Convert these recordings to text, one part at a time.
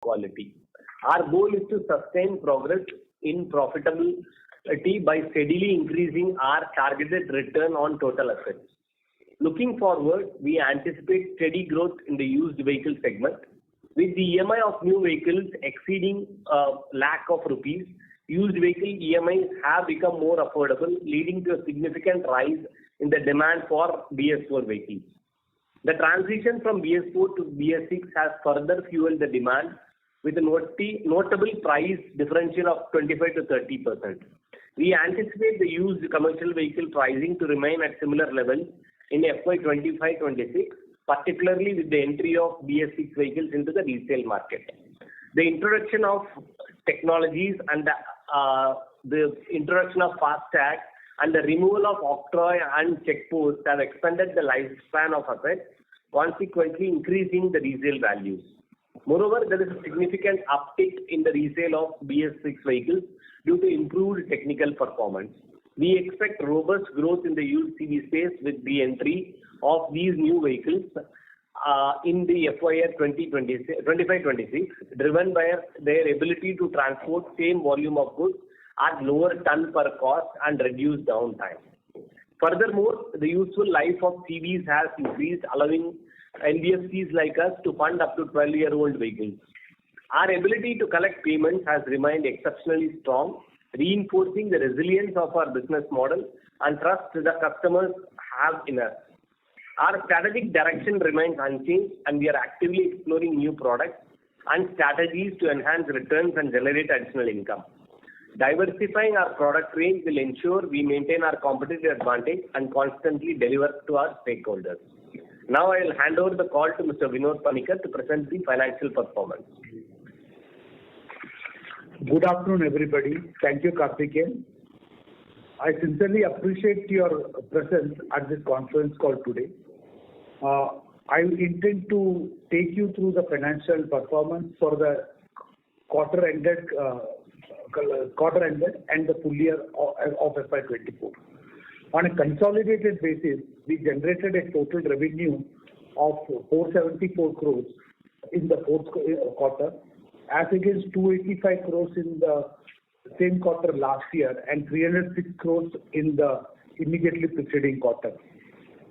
quality. Our goal is to sustain progress in profitability by steadily increasing our targeted return on total assets. Looking forward, we anticipate steady growth in the used vehicle segment. With the EMI of new vehicles exceeding lakh of rupees, used vehicle EMIs have become more affordable, leading to a significant rise in the demand for BS4 vehicles. The transition from BS4 to BS6 has further fueled the demand with a notable price differential of 25 to 30%. We anticipate the used commercial vehicle pricing to remain at similar levels in FY25-26, particularly with the entry of BS6 vehicles into the resale market. The introduction of technologies and the introduction of FASTag and the removal of octroi and checkposts have expanded the lifespan of assets, consequently increasing the resale values. Moreover, there is a significant uptick in the resale of BS6 vehicles due to improved technical performance. We expect robust growth in the used CV space with the entry of these new vehicles in the FY25-26, driven by their ability to transport same volume of goods at lower ton per cost and reduce downtime. Furthermore, the useful life of CVs has increased, allowing NBFCs like us to fund up to 12-year-old vehicles. Our ability to collect payments has remained exceptionally strong, reinforcing the resilience of our business model and trust the customers have in us. Our strategic direction remains unchanged, and we are actively exploring new products and strategies to enhance returns and generate additional income. Diversifying our product range will ensure we maintain our competitive advantage and constantly deliver to our stakeholders. Now I will hand over the call to Mr. Vinod Panikkar to present the financial performance. Good afternoon, everybody. Thank you, Karthikeyan. I sincerely appreciate your presence at this conference call today. I intend to take you through the financial performance for the quarter ended and the full year of FY24. On a consolidated basis, we generated a total revenue of 474 crores in the fourth quarter, as against 285 crores in the same quarter last year and 306 crores in the immediately preceding quarter.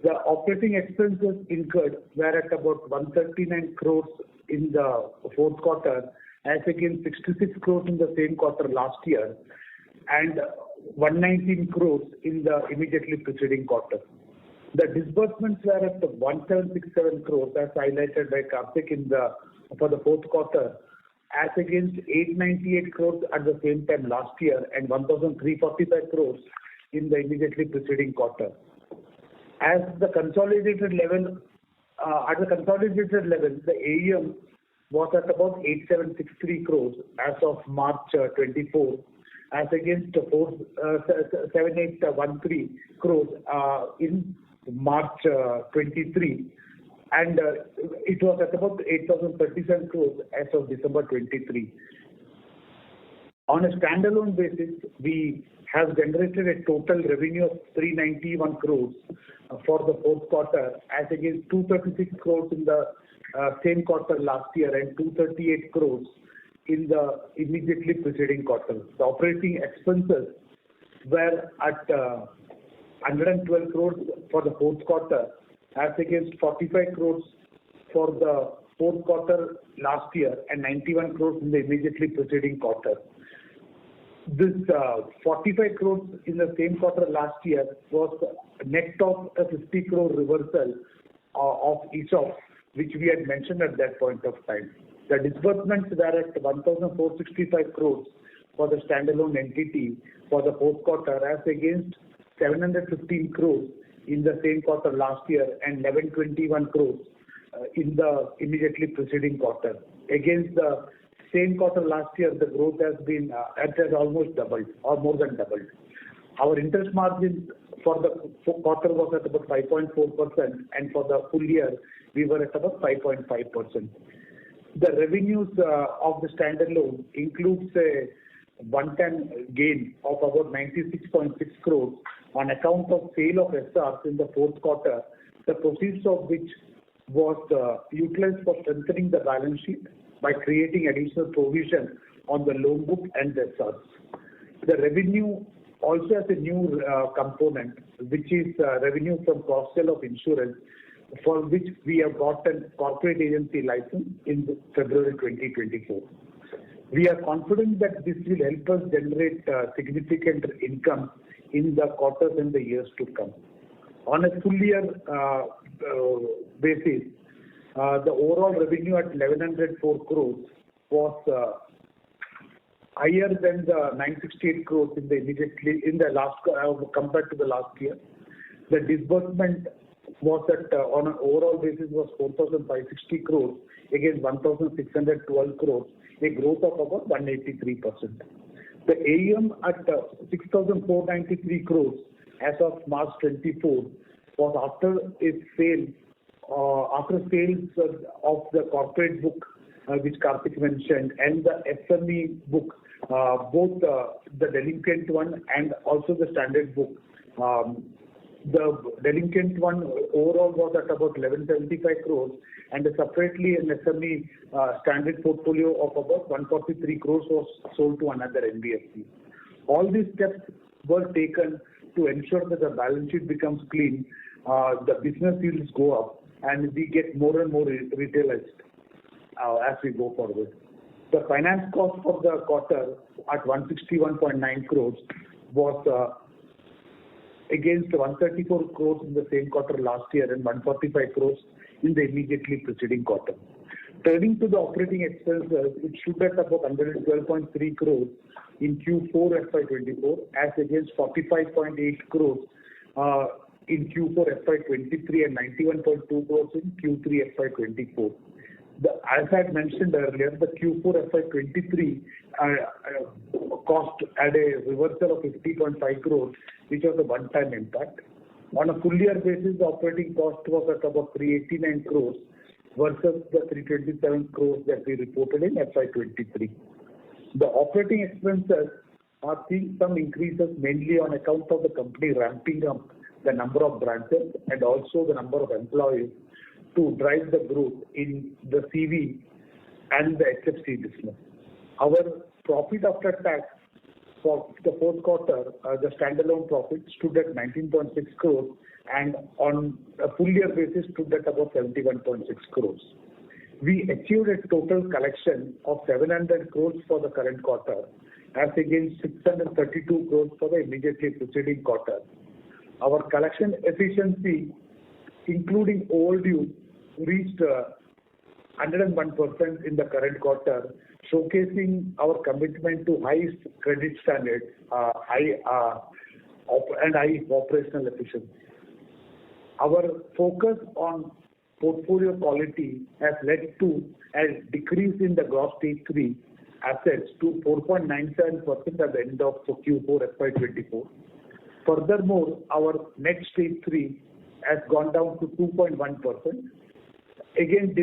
The operating expenses incurred were at about 139 crores in the fourth quarter, as against 66 crores in the same quarter last year and 119 crores in the immediately preceding quarter. The disbursements were at 1767 crores, as highlighted by Karthik for the fourth quarter, as against 898 crores at the same time last year and 1,345 crores in the immediately preceding quarter. At the consolidated level, the AUM was at about 8763 crores as of March 24, as against 7813 crores in March 23, and it was at about 8037 crores as of December 23. On a standalone basis, we have generated a total revenue of 391 crores for the fourth quarter, as against 236 crores in the same quarter last year and 238 crores in the immediately preceding quarter. The operating expenses were at 112 crores for the fourth quarter, as against 45 crores for the fourth quarter last year and 91 crores in the immediately preceding quarter. This 45 crores in the same quarter last year was net of a 50 crore reversal of ESOP, which we had mentioned at that point of time. The disbursements were at 1,465 crores for the standalone entity for the fourth quarter, as against 715 crores in the same quarter last year and 1121 crores in the immediately preceding quarter. Against the same quarter last year, the growth has almost doubled or more than doubled. Our interest margin for the quarter was at about 5.4%, and for the full year, we were at about 5.5%. The revenues of the standalone includes a one-time gain of about 96.6 crores on account of sale of SRs in the fourth quarter, the proceeds of which was utilized for strengthening the balance sheet by creating additional provision on the loan book and the SRs. The revenue also has a new component, which is revenue from cross-sell of insurance, for which we have got a corporate agency license in February 2024. We are confident that this will help us generate significant income in the quarters and the years to come. On a full year basis, the overall revenue at 1104 crores was higher than the 968 crores in the last compared to the last year. The disbursement was at on an overall basis was 4,560 crores against 1,612 crores, a growth of about 183%. The AUM at 6,493 crores as of March 24 was after sales of the corporate book, which Karthik mentioned, and the SME book, both the delinquent one and also the standard book. The delinquent one overall was at about 1175 crores, and separately an SME standard portfolio of about 143 crores was sold to another NBFC. All these steps were taken to ensure that the balance sheet becomes clean, the business yields go up, and we get more and more retailized as we go forward. The finance cost for the quarter at 161.9 crores was against 134 crores in the same quarter last year and 145 crores in the immediately preceding quarter. Turning to the operating expenses, it stood at about 112.3 crores in Q4FY24 as against 45.8 crores in Q4FY23 and 91.2 crores in Q3FY24. As I had mentioned earlier, the Q4FY23 cost had a reversal of 50.5 crores, which was a one-time impact. On a full year basis, the operating cost was at about 389 crores versus the 327 crores that we reported in FY23. The operating expenses are seeing some increases mainly on account of the company ramping up the number of branches and also the number of employees to drive the growth in the CV and the HFC business. Our profit after tax for the fourth quarter, the standalone profit stood at 19.6 crores and on a full year basis stood at about 71.6 crores. We achieved a total collection of 700 crores for the current quarter as against 632 crores for the immediately preceding quarter. Our collection efficiency, including overdue, reached 101% in the current quarter, showcasing our commitment to highest credit standards and high operational efficiency. Our focus on portfolio quality has led to a decrease in the gross stage 3 assets to 4.97% at the end of Q4 FY24. Furthermore, our net stage 3 has gone down to 2.1%, again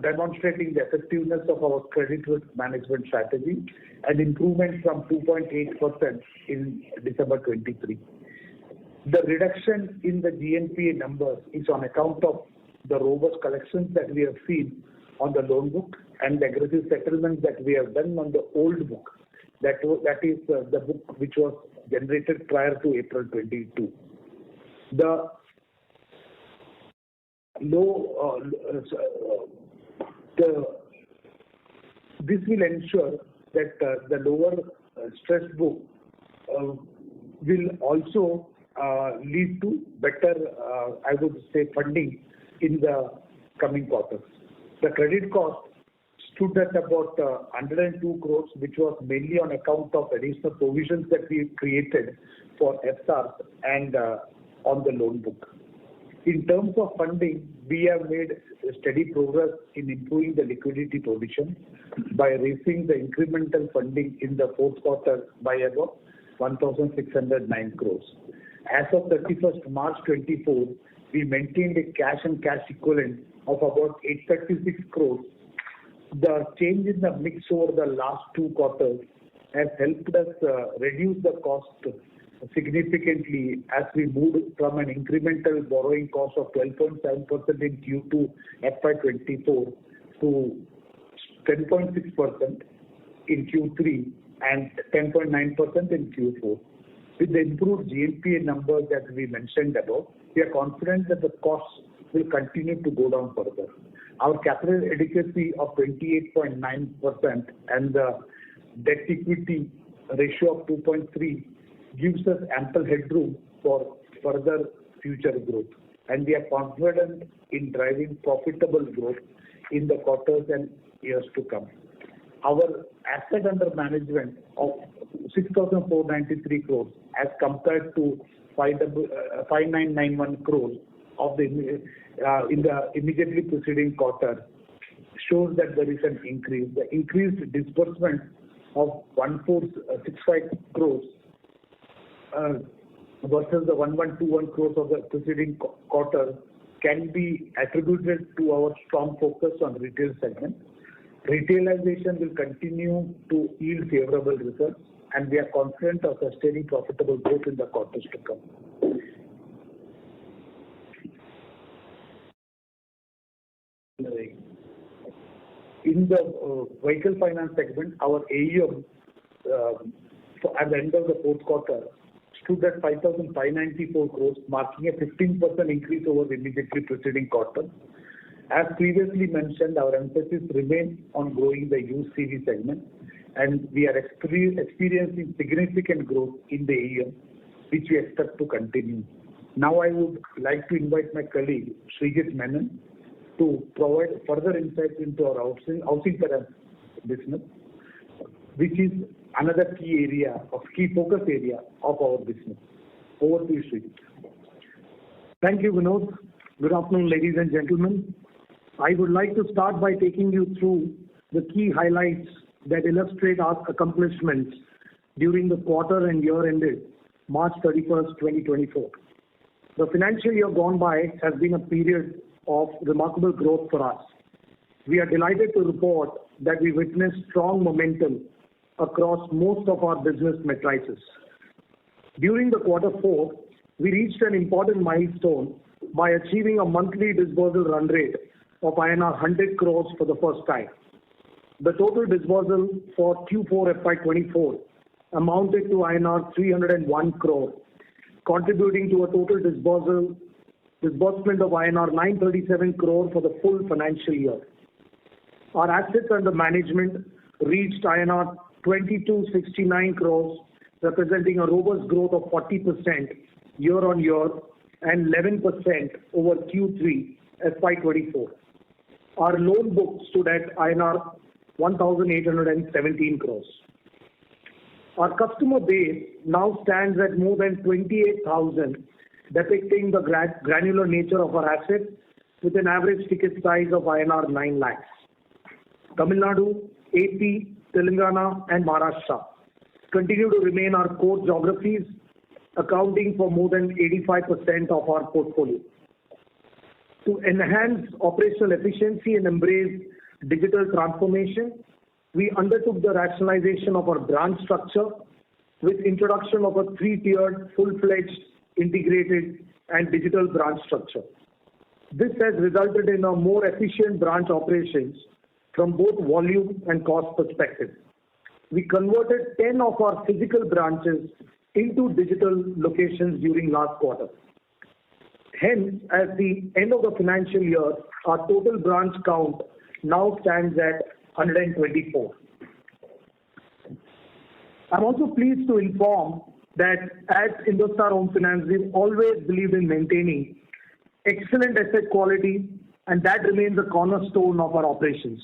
demonstrating the effectiveness of our credit risk management strategy and improvement from 2.8% in December 23. The reduction in the GNPA numbers is on account of the robust collections that we have seen on the loan book and the aggressive settlements that we have done on the old book, that is the book which was generated prior to April 22. This will ensure that the lower stress book will also lead to better, I would say, funding in the coming quarters. The credit cost stood at about 102 crores, which was mainly on account of additional provisions that we created for SRs and on the loan book. In terms of funding, we have made steady progress in improving the liquidity position by raising the incremental funding in the fourth quarter by about 1,609 crores. As of 31st March 24, we maintained a cash and cash equivalent of about 836 crores. The change in the mix over the last two quarters has helped us reduce the cost significantly as we moved from an incremental borrowing cost of 12.7% in Q2 FY24 to 10.6% in Q3 and 10.9% in Q4. With the improved GNPA numbers that we mentioned above, we are confident that the costs will continue to go down further. Our capital adequacy of 28.9% and the debt equity ratio of 2.3 gives us ample headroom for further future growth, and we are confident in driving profitable growth in the quarters and years to come. Our asset under management of 6,493 crores as compared to 5,991 crores of in the immediately preceding quarter shows that there is an increase. The increased disbursement of 1,465 crores versus the 1,121 crores of the preceding quarter can be attributed to our strong focus on retail segment. Retailization will continue to yield favorable results, and we are confident of sustaining profitable growth in the quarters to come. In the vehicle finance segment, our AUM at the end of the fourth quarter stood at 5,594 crores, marking a 15% increase over the immediately preceding quarter. As previously mentioned, our emphasis remains on growing the used CV segment, and we are experiencing significant growth in the AUM, which we expect to continue. Now I would like to invite my colleague, Srijit Menon, to provide further insights into our housing finance business, which is another key focus area of our business. Over to you, Srijit. Thank you, Vinod. Good afternoon, ladies and gentlemen. I would like to start by taking you through the key highlights that illustrate our accomplishments during the quarter and year ended March 31st, 2024. The financial year gone by has been a period of remarkable growth for us. We are delighted to report that we witnessed strong momentum across most of our business matrices. During the quarter 4, we reached an important milestone by achieving a monthly disbursal run rate of INR 100 crores for the first time. The total disbursal for Q4FY24 amounted to INR 301 crore, contributing to a total disbursement of INR 937 crore for the full financial year. Our assets under management reached INR 2269 crores, representing a robust growth of 40% year-on-year and 11% over Q3 FY24. Our loan book stood at INR 1,817 crores. Our customer base now stands at more than 28,000, depicting the granular nature of our assets with an average ticket size of INR 9 lakhs. Tamil Nadu, AP, Telangana and Maharashtra continue to remain our core geographies, accounting for more than 85% of our portfolio. To enhance operational efficiency and embrace digital transformation, we undertook the rationalization of our branch structure with introduction of a 3-tiered, full-fledged, integrated and digital branch structure. This has resulted in a more efficient branch operations from both volume and cost perspective. We converted 10 of our physical branches into digital locations during last quarter. Hence, at the end of the financial year, our total branch count now stands at 124. I'm also pleased to inform that at Indostar Home Finance, we've always believed in maintaining excellent asset quality, and that remains the cornerstone of our operations.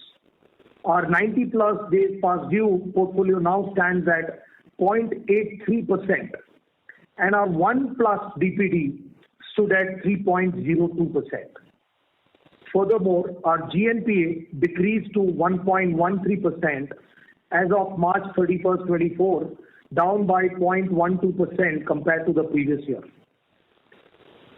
Our 90+ days past due portfolio now stands at 0.83%, and our 1+ DPD stood at 3.02%. Furthermore, our GNPA decreased to 1.13% as of March 31st, 24, down by 0.12% compared to the previous year.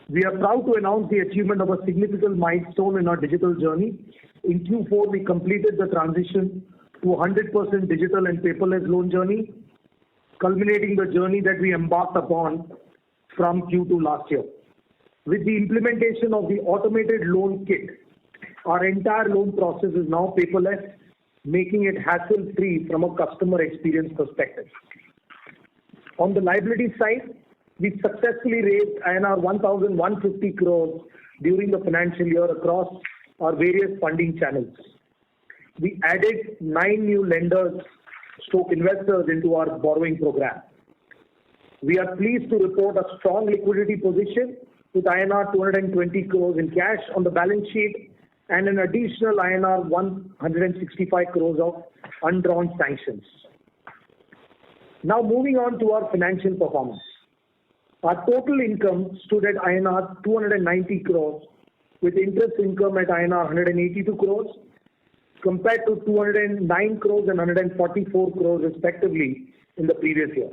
We are proud to announce the achievement of a significant milestone in our digital journey. In Q4, we completed the transition to 100% digital and paperless loan journey, culminating the journey that we embarked upon from Q2 last year. With the implementation of the automated loan kit, our entire loan process is now paperless, making it hassle-free from a customer experience perspective. On the liability side, we successfully raised INR 1,150 crores during the financial year across our various funding channels. We added 9 new lenders / investors into our borrowing program. We are pleased to report a strong liquidity position with INR 220 crores in cash on the balance sheet and an additional INR 165 crores of undrawn sanctions. Now moving on to our financial performance. Our total income stood at INR 290 crores with interest income at INR 182 crores compared to 209 crores and 144 crores respectively in the previous year.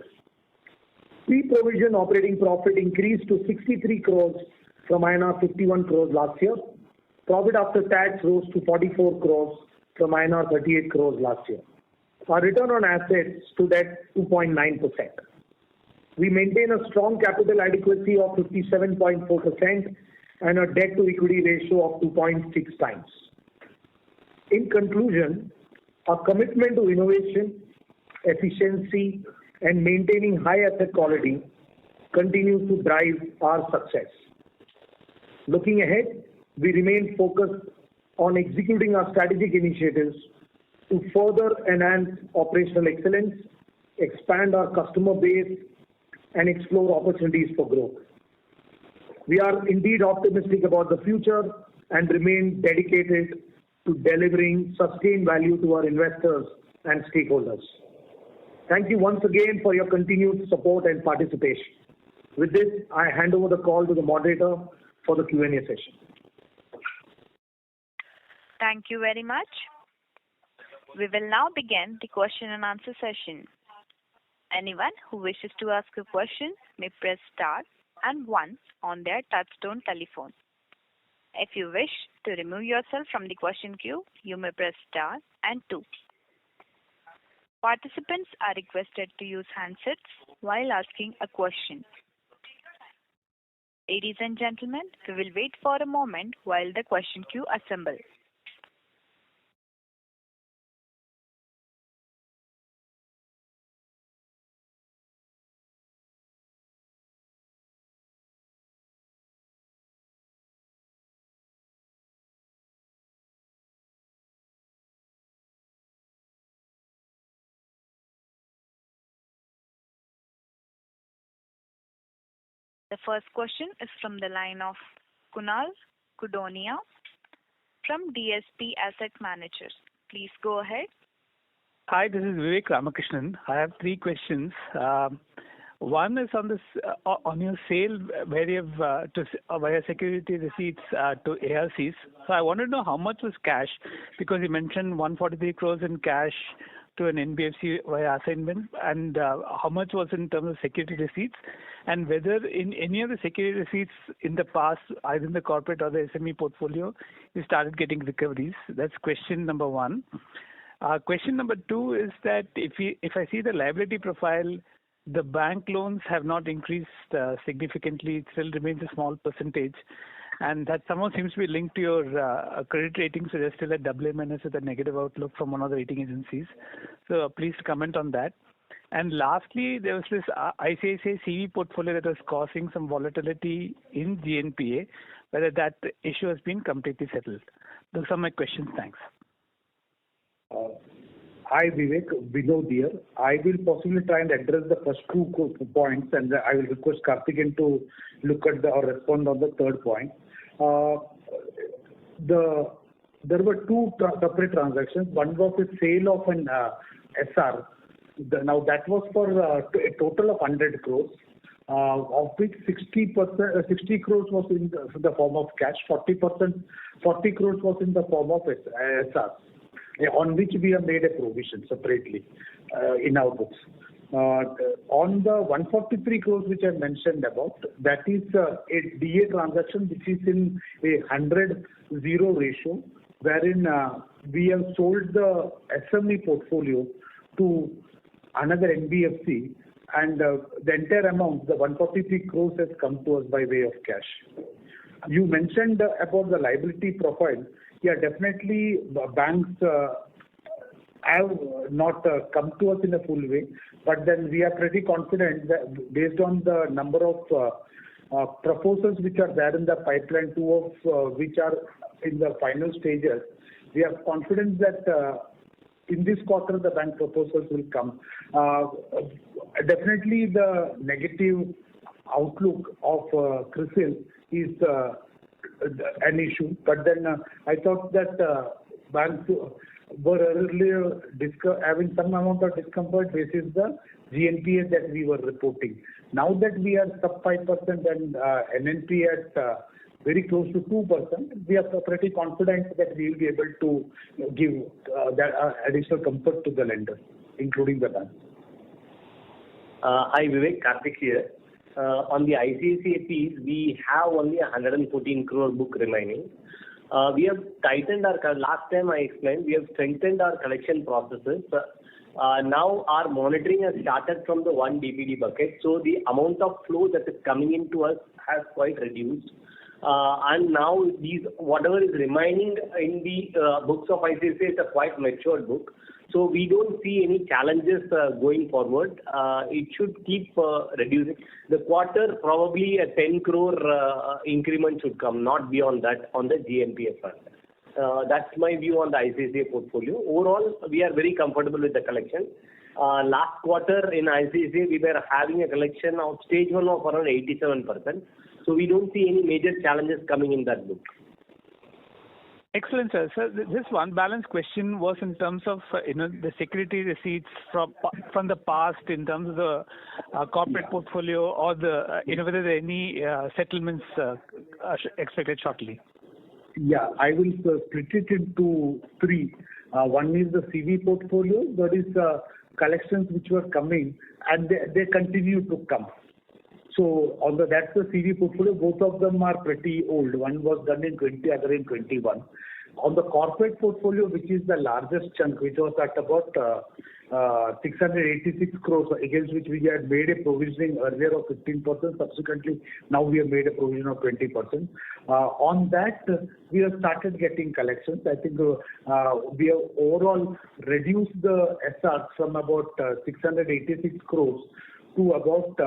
Pre-provision operating profit increased to 63 crores from INR 51 crores last year. Profit after tax rose to 44 crores from INR 38 crores last year. Our return on assets stood at 2.9%. We maintain a strong capital adequacy of 57.4% and a debt to equity ratio of 2.6 times. In conclusion, our commitment to innovation, efficiency, and maintaining high asset quality continues to drive our success. Looking ahead, we remain focused on executing our strategic initiatives to further enhance operational excellence, expand our customer base, and explore opportunities for growth. We are indeed optimistic about the future and remain dedicated to delivering sustained value to our investors and stakeholders. Thank you once again for your continued support and participation. With this, I hand over the call to the moderator for the Q&A session. Thank you very much. We will now begin the question and answer session. Anyone who wishes to ask a question may press star and 1 on their touchtone telephone. If you wish to remove yourself from the question queue, you may press star and 2. Participants are requested to use handsets while asking a question. Ladies and gentlemen, we will wait for a moment while the question queue assembles. The first question is from the line of Kunal Kudonia from DSP Asset Managers. Please go ahead. Hi, this is Vivek Ramakrishnan. I have 3 questions. One is on this on your sale where you have via security receipts to ARCs. So I wanted to know how much was cash because you mentioned 143 crores in cash to an NBFC via assignment, and how much was in terms of security receipts, and whether in any of the security receipts in the past, either in the corporate or the SME portfolio, you started getting recoveries. That's question number 1. Question number 2 is that if I see the liability profile, the bank loans have not increased significantly. It still remains a small percentage. And that somehow seems to be linked to your credit rating, so there's still a AA- with a negative outlook from one of the rating agencies. So please comment on that. And lastly, there was this ICICI CV portfolio that was causing some volatility in GNPA, whether that issue has been completely settled. Those are my questions. Thanks. Hi Vivek, Vinod here. I will possibly try and address the first 2 points, and I will request Karthikeyan to look at or respond on the third point. There were 2 separate transactions. One was the sale of an SR. Now that was for a total of 100 crores, of which 60 crores was in the form of cash, 40 crores was in the form of SR, on which we have made a provision separately in our books. On the 143 crores which I mentioned about, that is a DA transaction which is in a 100-0 ratio, wherein we have sold the SME portfolio to another NBFC, and the entire amount, the 143 crores, has come to us by way of cash. You mentioned about the liability profile. Yeah, definitely banks have not come to us in a full way, but then we are pretty confident that based on the number of proposals which are there in the pipeline, two of which are in the final stages, we are confident that in this quarter the bank proposals will come. Definitely the negative outlook of CRISIL is an issue, but then I thought that banks were earlier having some amount of discomfort basis the GNPA that we were reporting. Now that we are sub 5% and NNP at very close to 2%, we are pretty confident that we will be able to give that additional comfort to the lenders, including the banks. Hi Vivek, Karthik here. On the ICICI piece, we have only 114 crore book remaining. We have tightened last time I explained, we have strengthened our collection processes. Now our monitoring has started from the 1 DPD bucket, so the amount of flow that is coming into us has quite reduced. And now whatever is remaining in the books of ICICI is a quite matured book. So we don't see any challenges going forward. It should keep reducing. The quarter probably a 10 crore increment should come, not beyond that on the GNPA front. That's my view on the ICICI portfolio. Overall, we are very comfortable with the collection. Last quarter in ICICI, we were having a collection of stage 1 of around 87%. So we don't see any major challenges coming in that book. Excellent, sir. Sir, just one balance question was in terms of the security receipts from the past in terms of the corporate portfolio or the whether there are any settlements expected shortly. Yeah, I will split it into three. One is the CV portfolio, that is collections which were coming and they continue to come. So that's the CV portfolio. Both of them are pretty old. One was done in 20, other in 21. On the corporate portfolio, which is the largest chunk, which was at about 686 crores, against which we had made a provisioning earlier of 15%. Subsequently, now we have made a provision of 20%. On that, we have started getting collections. I think we have overall reduced the SR from about 686 crores to about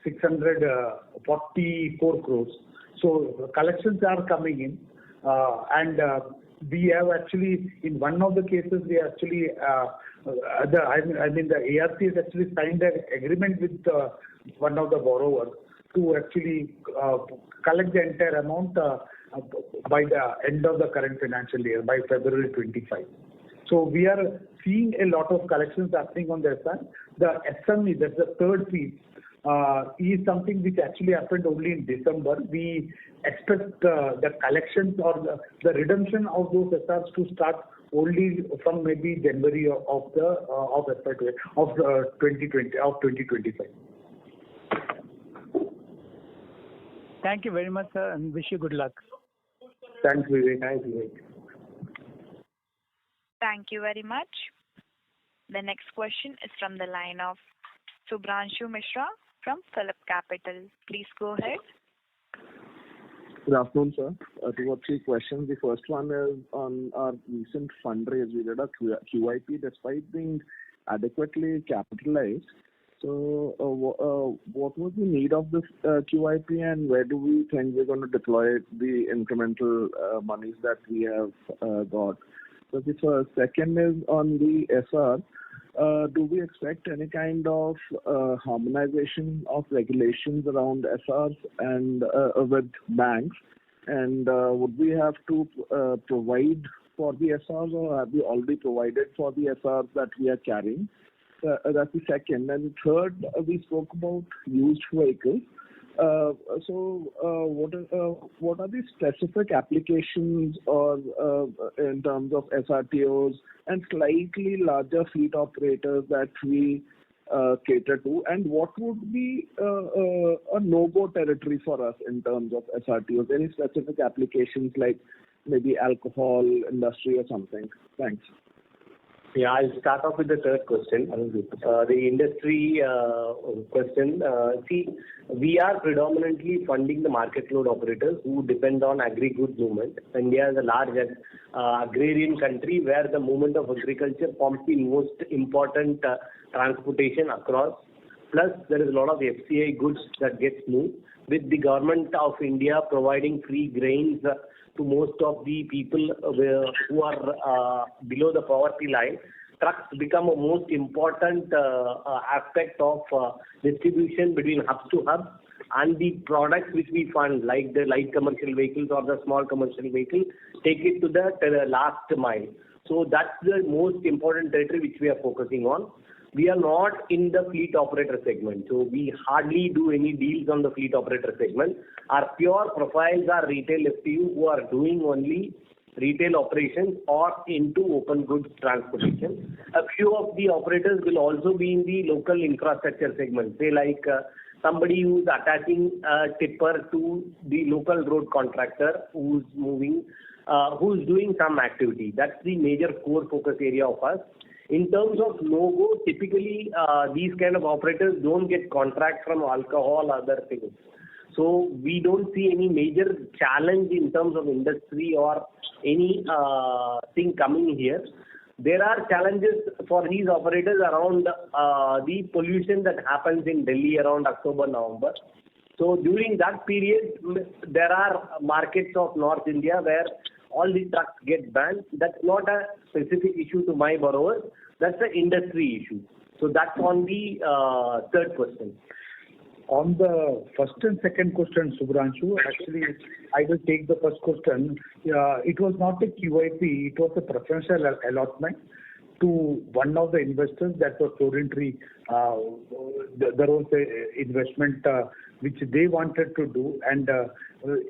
644 crores. So collections are coming in, and we have actually, in one of the cases, we actually, the ARC has actually signed an agreement with one of the borrowers to actually collect the entire amount by the end of the current financial year, by February 25. So we are seeing a lot of collections happening on their side. The SME, that's the third piece, is something which actually happened only in December. We expect the collections or the redemption of those SRs to start only from maybe January of 2025. Thank you very much, sir, and wish you good luck. Thanks, Vivek. Thanks, Vivek. Thank you very much. The next question is from the line of Subhranshu Mishra from Phillip Capital. Please go ahead. Good afternoon, sir. Two or three questions. The first one is on our recent fundraise. We did a QIP despite being adequately capitalized. So what was the need of this QIP and where do we think we're going to deploy the incremental monies that we have got? So the second is on the SR. Do we expect any kind of harmonization of regulations around SRs and with banks? And would we have to provide for the SRs or have we already provided for the SRs that we are carrying? That's the second. And third, we spoke about used vehicles. What are the specific applications or in terms of SRTOs and slightly larger fleet operators that we cater to, and what would be a no-go territory for us in terms of SRTOs? Any specific applications like maybe alcohol industry or something? Thanks. Yeah, I'll start off with the third question. The industry question. See, we are predominantly funding the market load operators who depend on agri-goods movement. India is a large agrarian country where the movement of agriculture forms the most important transportation across. Plus, there is a lot of FCI goods that gets moved, with the government of India providing free grains to most of the people who are below the poverty line. Trucks become a most important aspect of distribution between hubs to hubs, and the products which we fund, like the light commercial vehicles or the small commercial vehicle, take it to the last mile. So that's the most important territory which we are focusing on. We are not in the fleet operator segment, so we hardly do any deals on the fleet operator segment. Our pure profiles are retail FTU who are doing only retail operations or into open goods transportation. A few of the operators will also be in the local infrastructure segment, say like somebody who's attaching a tipper to the local road contractor who's moving, who's doing some activity. That's the major core focus area of us. In terms of logo, typically these kind of operators don't get contracts from alcohol, other things. So we don't see any major challenge in terms of industry or any thing coming here. There are challenges for these operators around the pollution that happens in Delhi around October, November. So during that period, there are markets of North India where all the trucks get banned. That's not a specific issue to my borrowers. That's an industry issue. So that's on the third question. On the first and second question, Subhranshu, actually, I will take the first question. It was not a QIP, it was a preferential allotment to one of the investors that was Torrentry. There was a investment which they wanted to do, and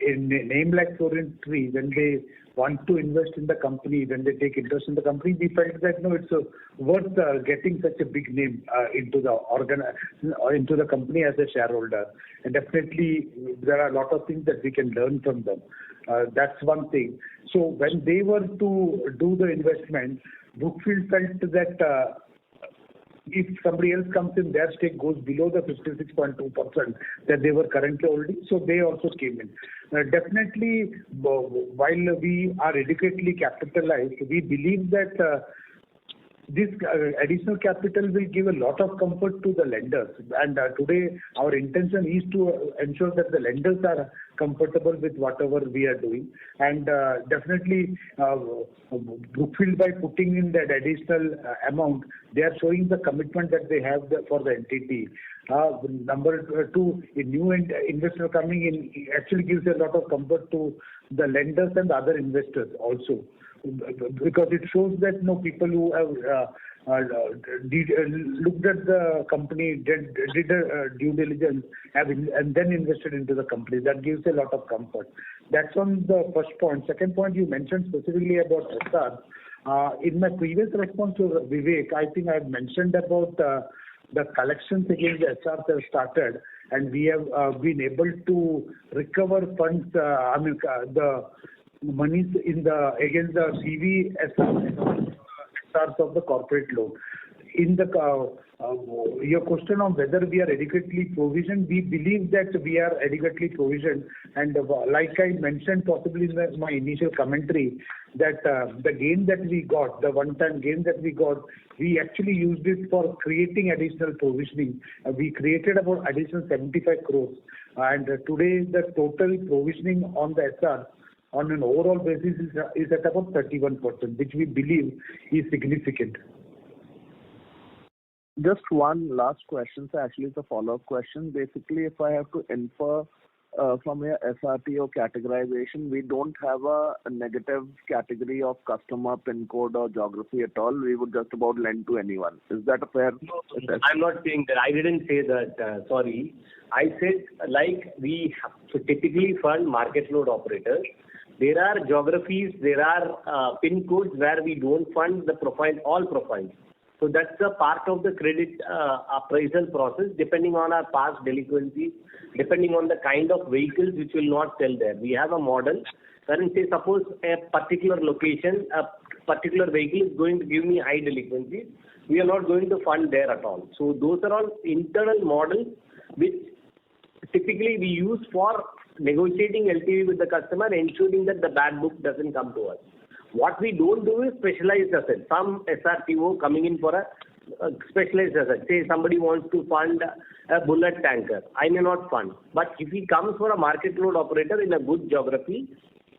in a name like Torrentry, when they want to invest in the company, when they take interest in the company, we felt that no, it's worth getting such a big name into the company as a shareholder. And definitely, there are a lot of things that we can learn from them. That's one thing. So when they were to do the investment, Brookfield felt that if somebody else comes in, their stake goes below the 56.2% that they were currently holding, so they also came in. Definitely, while we are adequately capitalized, we believe that this additional capital will give a lot of comfort to the lenders. And today, our intention is to ensure that the lenders are comfortable with whatever we are doing. And definitely, Brookfield, by putting in that additional amount, they are showing the commitment that they have for the entity. Number two, a new investor coming in actually gives a lot of comfort to the lenders and the other investors also, because it shows that people who have looked at the company, did a due diligence, and then invested into the company. That gives a lot of comfort. That's on the first point. Second point, you mentioned specifically about SR. In my previous response to Vivek, I think I had mentioned about the collections against the SRs have started, and we have been able to recover funds, the monies against the CV SRs of the corporate loan. In your question on whether we are adequately provisioned, we believe that we are adequately provisioned, and like I mentioned possibly in my initial commentary, that the gain that we got, the one-time gain that we got, we actually used it for creating additional provisioning. We created about additional 75 crores, and today the total provisioning on the SR on an overall basis is at about 31%, which we believe is significant. Just one last question, so actually it's a follow-up question. Basically, if I have to infer from your SRTO categorization, we don't have a negative category of customer, PIN code or geography at all. We would just about lend to anyone. Is that a fair assessment? I'm not saying that. I didn't say that. Sorry. I said like we typically fund market load operators. There are geographies, there are PIN codes where we don't fund the profile, all profiles. So that's a part of the credit appraisal process, depending on our past delinquencies, depending on the kind of vehicles which will not sell there. We have a model wherein, say, suppose a particular location, a particular vehicle is going to give me high delinquencies, we are not going to fund there at all. So those are all internal models which typically we use for negotiating LTV with the customer, ensuring that the bad book doesn't come to us. What we don't do is specialized assets. Some SRTO coming in for a specialized asset. Say somebody wants to fund a bullet tanker. I may not fund. But if he comes for a market load operator in a good geography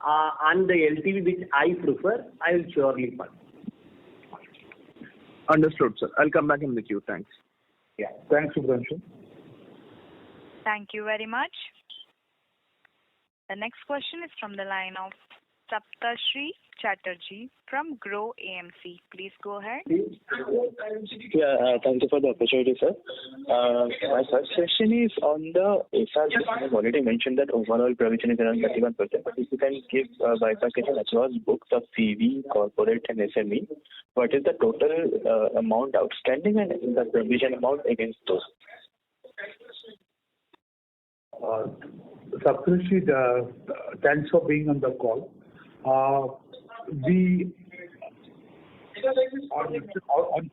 and the LTV which I prefer, I will surely fund. Understood, sir. I'll come back in the queue. Thanks. Yeah. Thanks, Subhanshu. Thank you very much. The next question is from the line of Saptarshee Chatterjee from Grow AMC. Please go ahead. Yeah, thank you for the opportunity, sir. My first question is on the SR. You have already mentioned that overall provision is around 31%, but if you can give bifurcation across books of CV, corporate and SME, what is the total amount outstanding and the provision amount against those? Saptarshee, thanks for being on the call. On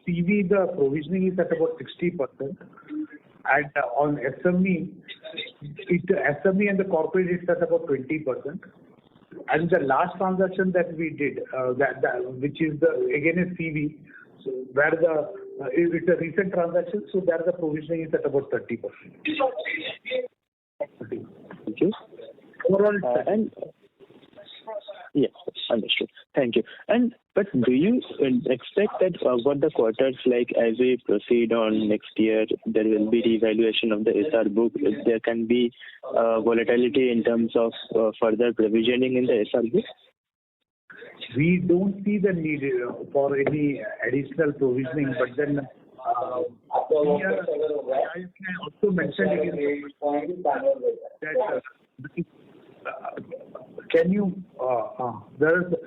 CV, the provisioning is at about 60%, and on SME, SME and the corporate is at about 20%. And the last transaction that we did, which is again a CV, so where it's a recent transaction, so there the provisioning is at about 30%. Thank you. Overall, yes, understood. Thank you. But do you expect that what the quarters like as we proceed on next year, there will be revaluation of the SR book? There can be volatility in terms of further provisioning in the SR book? We don't see the need for any additional provisioning, but then I also mentioned that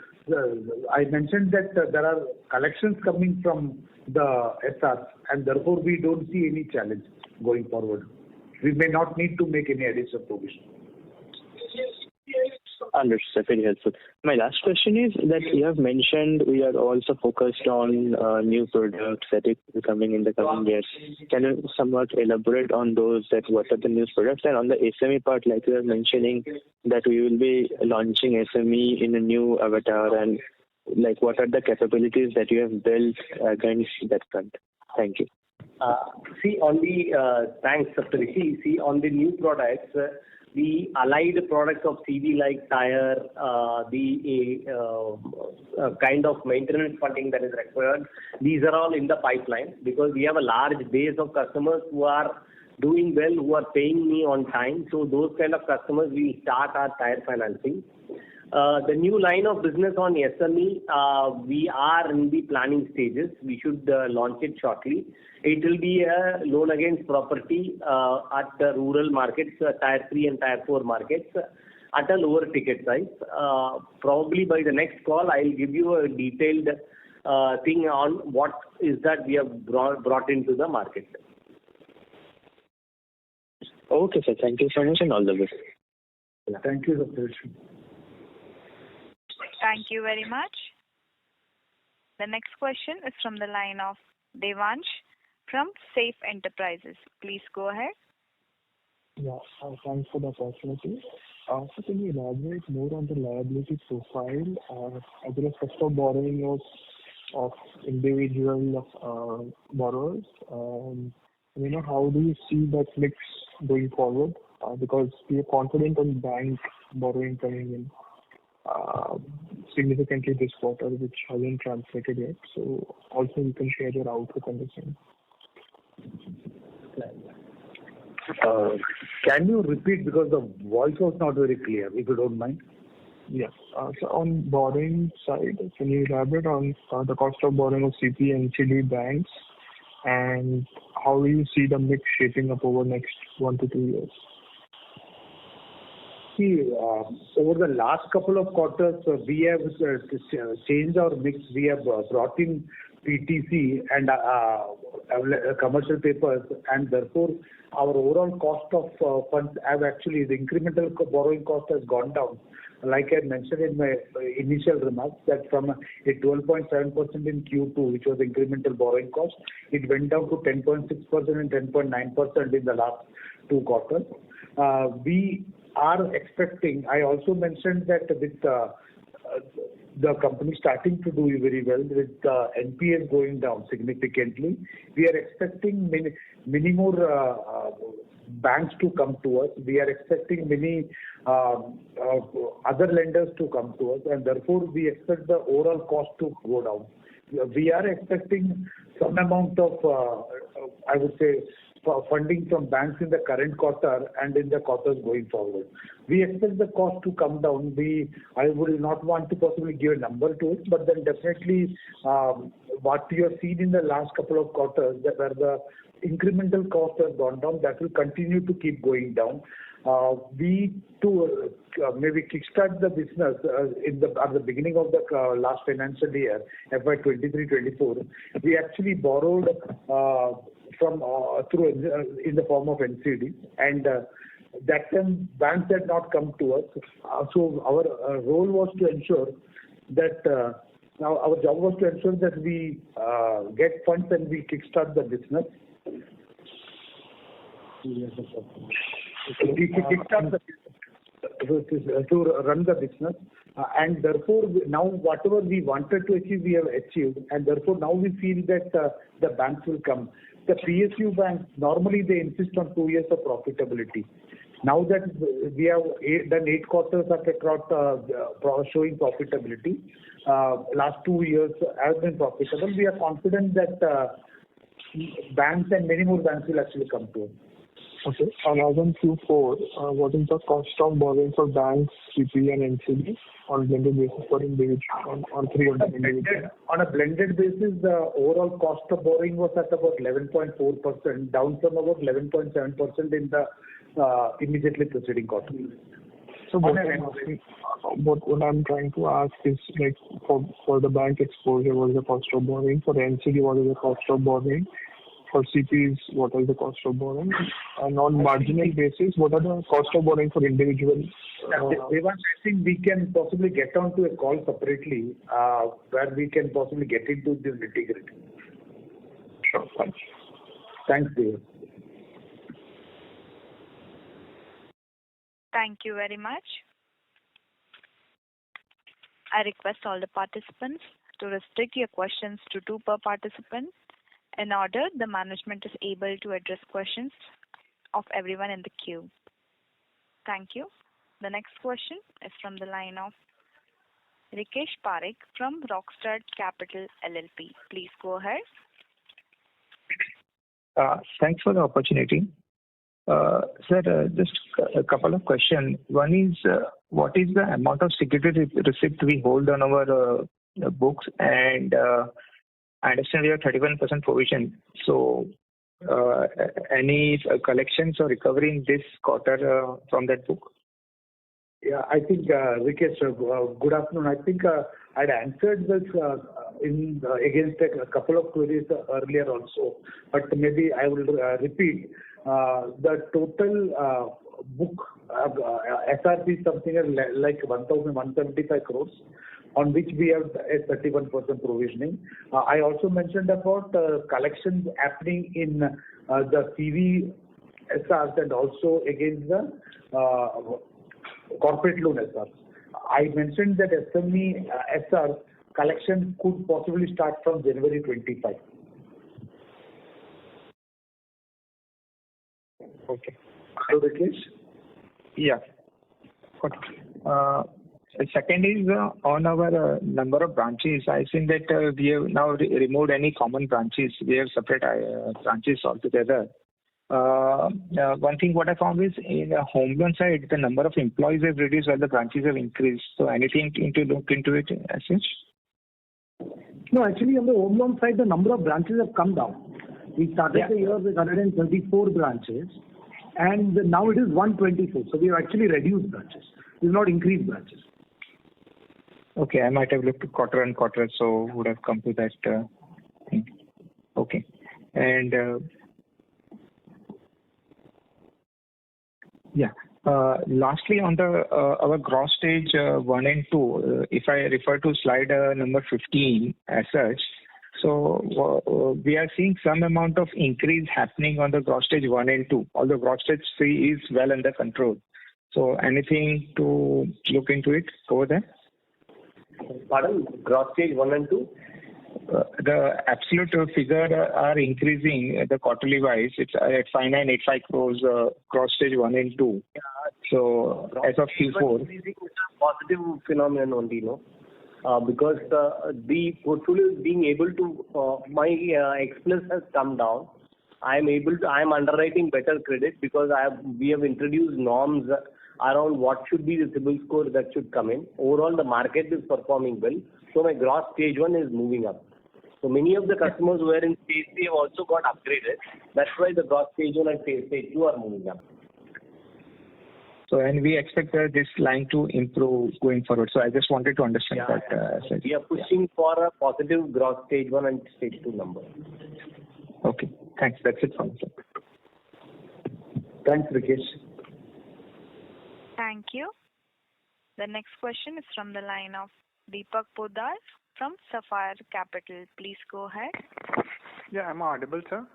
I mentioned that there are collections coming from the SRs, and therefore we don't see any challenge going forward. We may not need to make any additional provision. Understood. Very helpful. My last question is that you have mentioned we are also focused on new products that are coming in the coming years. Can you somewhat elaborate on those, that what are the new products? And on the SME part, like you are mentioning that we will be launching SME in a new avatar, and like what are the capabilities that you have built against that front? Thank you. Thanks, Saptarshee. See, on the new products, the allied products of CV like tire, the kind of maintenance funding that is required, these are all in the pipeline because we have a large base of customers who are doing well, who are paying me on time. So those kind of customers, we start our tire financing. The new line of business on SME, we are in the planning stages. We should launch it shortly. It will be a loan against property at the rural markets, Tier 3 and Tier 4 markets at a lower ticket size. Probably by the next call, I will give you a detailed thing on what is that we have brought into the market. Okay, sir. Thank you so much and all the best. Thank you, Saptarshee. Thank you very much. The next question is from the line of Devansh from Safe Enterprises. Please go ahead. Yeah, thanks for the opportunity. So can you elaborate more on the liability profile as well as cost of borrowing of individual borrowers? How do you see that mix going forward? Because we are confident on bank borrowing coming in significantly this quarter, which hasn't translated yet. So also you can share your outlook on the same. Can you repeat, because the voice was not very clear, if you don't mind? Yes. So on borrowing side, can you elaborate on the cost of borrowing of CP and NCD banks, and how do you see the mix shaping up over next 1 to 2 years? See, over the last couple of quarters, we have changed our mix. We have brought in PTC and commercial papers, and therefore our overall cost of funds have actually, the incremental borrowing cost has gone down like I mentioned in my initial remarks, that from a 12.7% in Q2, which was incremental borrowing cost, it went down to 10.6% and 10.9% in the last 2 quarters. We are expecting, I also mentioned that with the company starting to do very well with NPS going down significantly, we are expecting many more banks to come to us. We are expecting many other lenders to come to us, and therefore we expect the overall cost to go down. We are expecting some amount of, I would say, funding from banks in the current quarter and in the quarters going forward. We expect the cost to come down. I would not want to possibly give a number to it, but then definitely what you have seen in the last couple of quarters, that where the incremental cost has gone down, that will continue to keep going down. We to maybe kickstart the business at the beginning of the last financial year, FY23-24, we actually borrowed from through in the form of NCD, and that time banks had not come to us. So our role was to ensure that now our job was to ensure that we get funds and we kickstart the business. We kickstart the business to run the business, and therefore now whatever we wanted to achieve, we have achieved, and therefore now we feel that the banks will come. The PSU banks, normally they insist on 2 years of profitability. Now that we have done 8 quarters of a trot showing profitability, last 2 years have been profitable, we are confident that banks and many more banks will actually come to us. Okay. And as on Q4, what is the cost of borrowing for banks, CP and NCD on blended basis for individual, on 3 of them individual? On a blended basis, the overall cost of borrowing was at about 11.4%, down from about 11.7% in the immediately preceding quarter. So what I'm trying to ask is, like, for the bank exposure, what is the cost of borrowing? For the NCD, what is the cost of borrowing? For CPs, what is the cost of borrowing? And on marginal basis, what are the cost of borrowing for individuals? I think we can possibly get on to a call separately, where we can possibly get into this nitty-gritty. Sure. Thanks. Thanks, David. Thank you very much. I request all the participants to restrict your questions to 2 per participant, in order the management is able to address questions of everyone in the queue. Thank you. The next question is from the line of Rikesh Parekh from Rockstar Capital LLP. Please go ahead. Thanks for the opportunity. Sir, just a couple of questions. One is, what is the amount of security receipt we hold on our books? And I understand we have 31% provision. So, any collections or recovery in this quarter from that book? Yeah, I think, Rikesh, good afternoon. I think I'd answered this against a couple of queries earlier also, but maybe I will repeat. The total book SRP is something like 1,175 crores, on which we have a 31% provisioning. I also mentioned about collections happening in the CV SRs and also against the corporate loan SRs. I mentioned that SME SR collection could possibly start from January 25. Okay. So, Rikesh? Yeah. Okay. Second is on our number of branches. I think that we have now removed any common branches. We have separate branches altogether. One thing what I found is in the home loan side, the number of employees have reduced while the branches have increased. So anything to look into it as such? No, actually on the home loan side, the number of branches have come down. We started the year with 134 branches, and now it is 124. So we have actually reduced branches. We have not increased branches. Okay, I might have looked at quarter and quarter, so would have come to that thing. Okay. And Lastly, on the our gross stage 1 and 2, if I refer to slide number 15 as such, so we are seeing some amount of increase happening on the gross stage 1 and 2, although gross stage 3 is well under control. So anything to look into it over there? Pardon? Gross stage 1 and 2? The absolute figure are increasing the quarterly wise. It's at 5985 crores gross stage 1 and 2. Yeah. So as of Q4. Increasing is a positive phenomenon only, because the portfolio is being able to, my X plus has come down. I am underwriting better credit because we have introduced norms around what should be the CIBIL score that should come in. Overall, the market is performing well. So my gross stage 1 is moving up. So many of the customers who are in stage 3 have also got upgraded. That's why the gross stage 1 and stage 2 are moving up. So, and we expect this line to improve going forward. So I just wanted to understand that. We are pushing for a positive gross stage 1 and stage 2 number. Okay. Thanks. That's it from me, sir. Thanks, Rikesh. Thank you. The next question is from the line of Deepak Poddar from Sapphire Capital. Please go ahead. Yeah, am I audible, sir?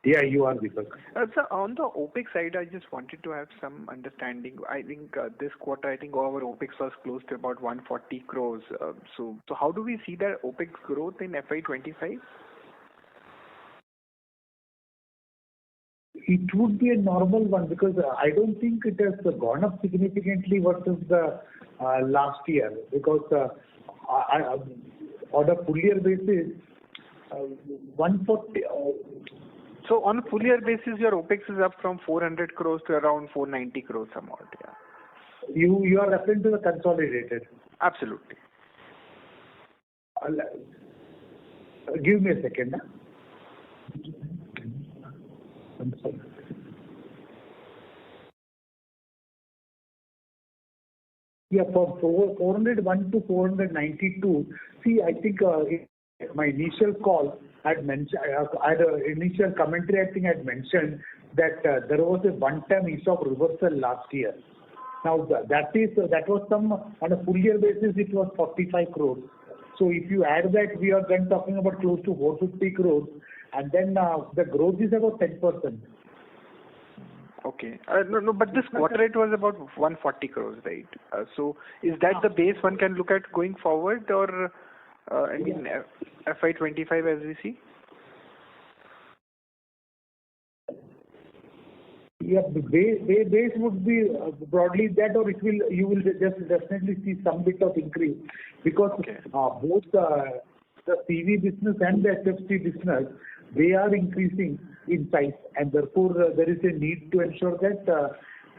Yeah, you are, Deepak. Sir, on the OPEX side, I just wanted to have some understanding. I think this quarter, our OPEX was close to about 140 crores. So how do we see that OPEX growth in FY25? It would be a normal one because I don't think it has gone up significantly versus the last year, because on a full year basis, 140. So on a full year basis, your OPEX is up from 400 crores to around 490 crores amount. Yeah. You are referring to the consolidated. Absolutely. Give me a second. Yeah, from 401 to 492. See, I think my initial call had mentioned, initial commentary, I think I had mentioned that there was a one-time ESOP reversal last year. Now that was some, on a full year basis, it was 45 crores. So if you add that, we are then talking about close to 450 crores, and then the growth is about 10%. Okay. No, but this quarter it was about 140 crores, right? So is that the base one can look at going forward, or FY25 as we see? Yeah, the base would be broadly that, or you will just definitely see some bit of increase, because both the CV business and the HFC business, they are increasing in size, and therefore there is a need to ensure that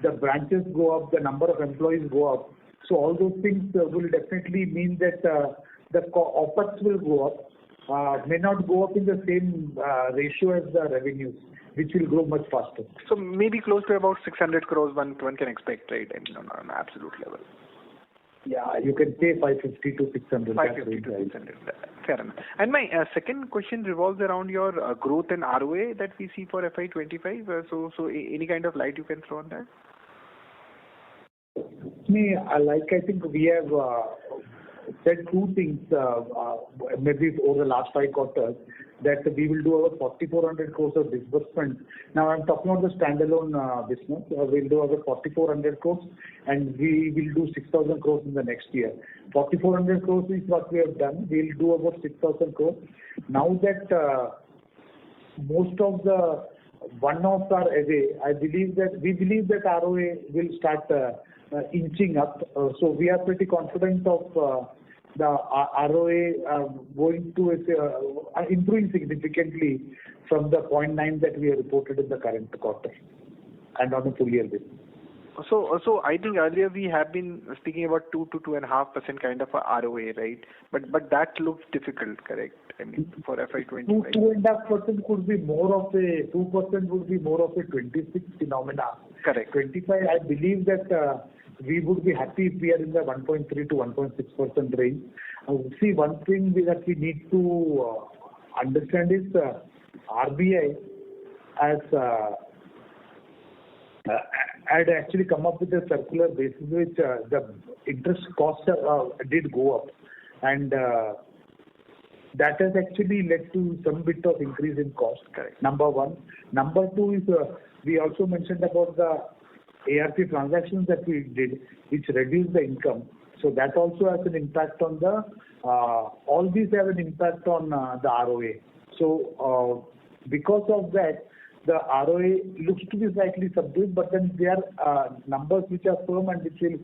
the branches go up, the number of employees go up. So all those things will definitely mean that the OPEX will go up, may not go up in the same ratio as the revenues, which will grow much faster. So maybe close to about 600 crores one can expect, right? I mean, on an absolute level. Yeah, you can say 550 to 600. 550 to 600. Fair enough. And my second question revolves around your growth and ROA that we see for FY25. So any kind of light you can throw on that? I think we have said two things, maybe over the last 5 quarters, that we will do over 4,400 crores of disbursement. Now I'm talking about the standalone business. We'll do over 4,400 crores, and we will do 6,000 crores in the next year. 4,400 crores is what we have done. We'll do about 6,000 crores. Now that most of the one-offs are away, we believe that ROA will start inching up. So we are pretty confident of the ROA going to improving significantly from the 0.9 that we have reported in the current quarter and on a full year basis. So I think earlier we have been speaking about 2 to 2.5% kind of a ROA, right? But that looks difficult, correct? I mean, for FY25. 2.5% could be more of a 2% would be more of a 26 phenomena. Correct. 25, I believe that we would be happy if we are in the 1.3 to 1.6% range. See, one thing that we need to understand is I had actually come up with a circular basis which the interest cost did go up, and that has actually led to some bit of increase in cost. Correct. Number one. Number two is we also mentioned about the ARP transactions that we did, which reduced the income. So that also has an impact on the all these have an impact on the ROA. So because of that, the ROA looks to be slightly subdued, but then there are numbers which are firm and which will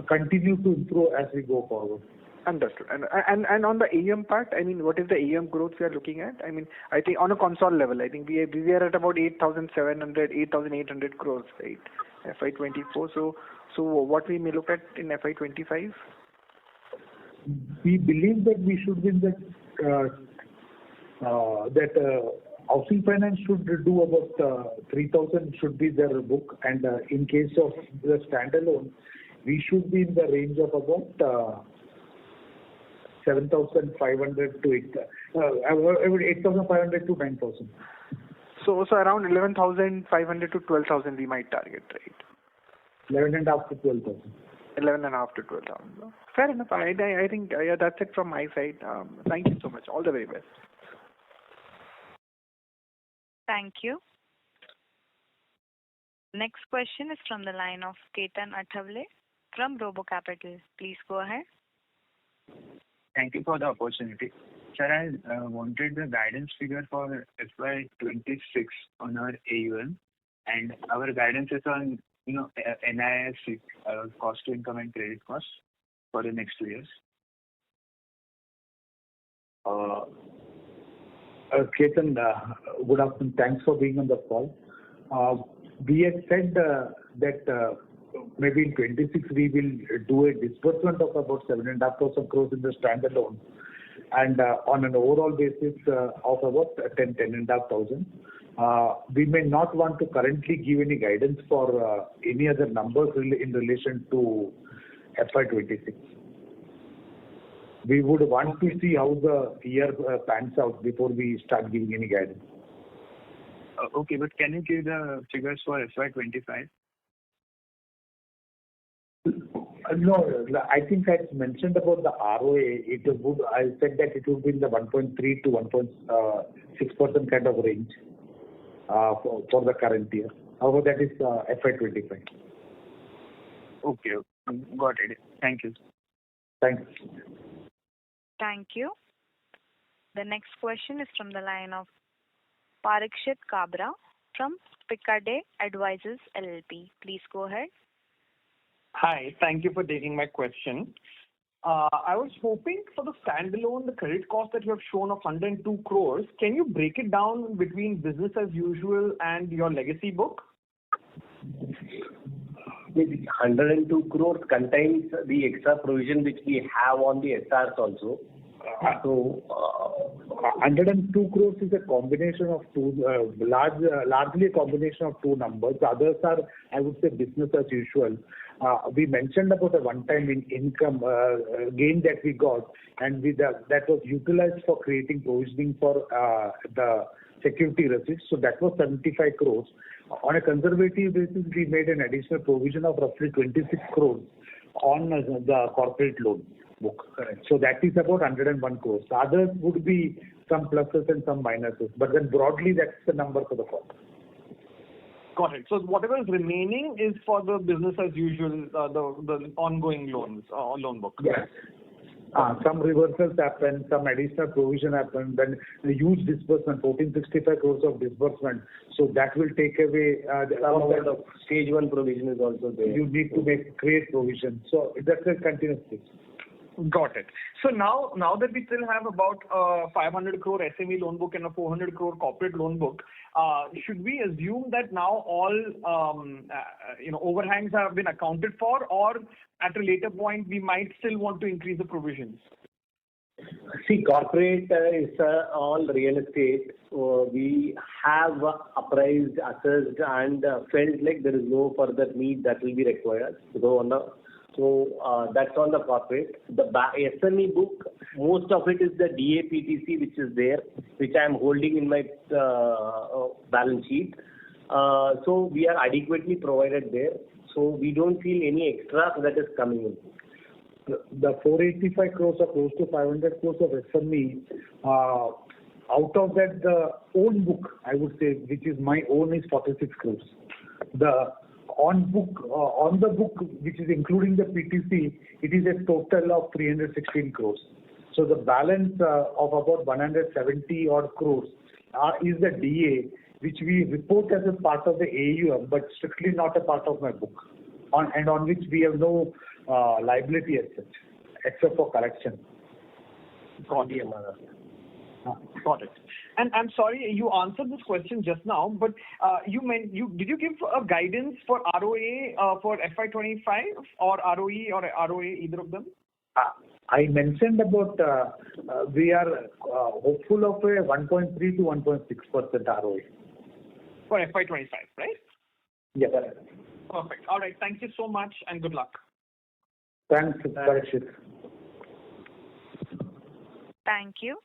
continue to improve as we go forward. Understood. And on the AUM part, I mean, what is the AUM growth we are looking at? I mean, I think on a console level, I think we are at about 8,800 crores, right? FY24. So what we may look at in FY25? We believe that we should be in that housing finance should do about 3,000 should be their book, and in case of the standalone, we should be in the range of about 7,500 to 8,500 to 9,000. So around 11,500 to 12,000 we might target, right? 11,500 to 12,000. 11,500 to 12,000. Fair enough. I think that's it from my side. Thank you so much. All the very best. Thank you. Next question is from the line of Ketan Athavale from Robo Capital. Please go ahead. Thank you for the opportunity. Sir, I wanted the guidance figure for FY26 on our AUM, and our guidance is on, NIS, cost to income and credit costs for the next 2 years. Ketan, good afternoon. Thanks for being on the call. We had said that maybe in 26 we will do a disbursement of about 7,500 crores in the standalone, and on an overall basis of about 10,500. We may not want to currently give any guidance for any other numbers in relation to FY26. We would want to see how the year pans out before we start giving any guidance. Okay, but can you give the figures for FY25? No, I think I mentioned about the ROA. I said that it would be in the 1.3 to 1.6% kind of range for the current year. However, that is FY25. Okay, got it. Thank you. Thanks. Thank you. The next question is from the line of Parikshit Kabra from Picardie Advisors LLP. Please go ahead. Hi, thank you for taking my question. I was hoping for the standalone, the credit cost that you have shown of 102 crores, can you break it down between business as usual and your legacy book? The 102 crores contains the extra provision which we have on the SRs also. So 102 crores is a combination of two, largely a combination of two numbers. The others are, I would say, business as usual. We mentioned about a one-time income gain that we got, and that was utilized for creating provisioning for the security receipts. So that was 75 crores. On a conservative basis, we made an additional provision of roughly 26 crores on the corporate loan book. Correct. So that is about 101 crores. The others would be some pluses and some minuses, but then broadly that's the number for the quarter. Got it. So whatever is remaining is for the business as usual, the ongoing loans or loan book. Yes. Some reversals happen, some additional provision happen, then a huge disbursement, 1,465 crores of disbursement. So that will take away some amount of stage 1 provision is also there. You need to create provision. So that's a continuous thing. Got it. So now that we still have about 500 crore SME loan book and a 400 crore corporate loan book, should we assume that now all overhangs have been accounted for, or at a later point we might still want to increase the provisions? See, corporate is all real estate. We have appraised, assessed, and felt like there is no further need that will be required to go on the. So that's on the corporate. The SME book, most of it is the DAPTC which is there, which I am holding in my balance sheet. So we are adequately provided there. So we don't feel any extra that is coming in. The 485 crores or close to 500 crores of SME, out of that, the own book, I would say, which is my own, is 46 crores. The on the book, which is including the PTC, it is a total of 316 crores. So the balance of about 170 odd crores is the DA, which we report as a part of the AUM, but strictly not a part of my book, on which we have no liability as such, except for collection. Got it. Got it. And I'm sorry, you answered this question just now, but did you give a guidance for ROA for FY25 or ROE or ROA, either of them? I mentioned about we are hopeful of a 1.3 to 1.6% ROA. For FY25, right? Yes. Perfect. All right. Thank you so much and good luck. Thanks, Parikshit. Thank you.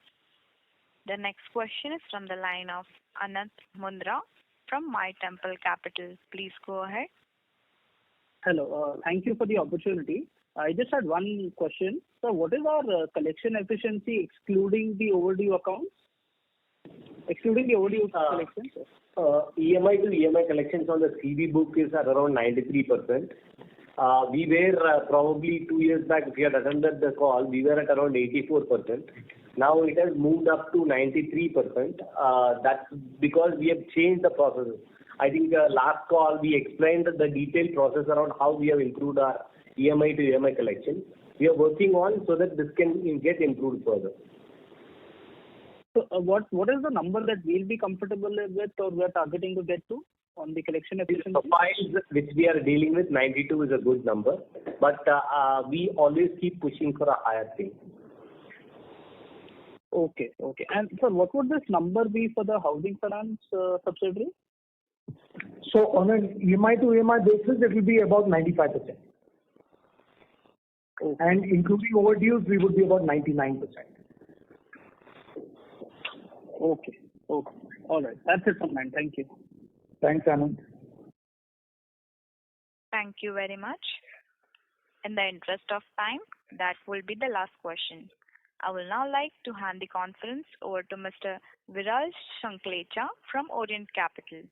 The next question is from the line of Anant Mundra from My Temple Capital. Please go ahead. Hello. Thank you for the opportunity. I just had one question. So what is our collection efficiency excluding the overdue accounts? Excluding the overdue collections? EMI to EMI collections on the CV book is at around 93%. We were probably 2 years back, if you had attended the call, we were at around 84%. Now it has moved up to 93%. That's because we have changed the process. I think last call we explained the detailed process around how we have improved our EMI to EMI collection. We are working on so that this can get improved further. So what is the number that we'll be comfortable with or we're targeting to get to on the collection efficiency? The files which we are dealing with, 92 is a good number, but we always keep pushing for a higher thing. Okay. And sir, what would this number be for the housing finance subsidiary? So on an EMI to EMI basis, it will be about 95%. Okay. And including overdues, we would be about 99%. Okay. All right. That's it from mine. Thank you. Thanks, Anand. Thank you very much. In the interest of time, that will be the last question. I will now like to hand the conference over to Mr. Viral Shanklecha from Orient Capital.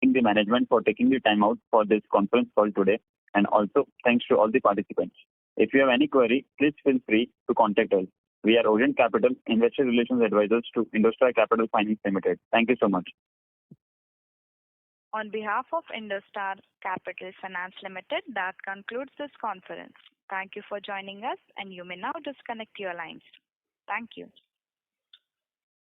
Thank the management for taking the time out for this conference call today, and also thanks to all the participants. If you have any query, please feel free to contact us. We are Orient Capital, Investor Relations Advisors to Indostar Capital Finance Limited. Thank you so much. On behalf of Indostar Capital Finance Limited, that concludes this conference. Thank you for joining us, and you may now disconnect your lines. Thank you.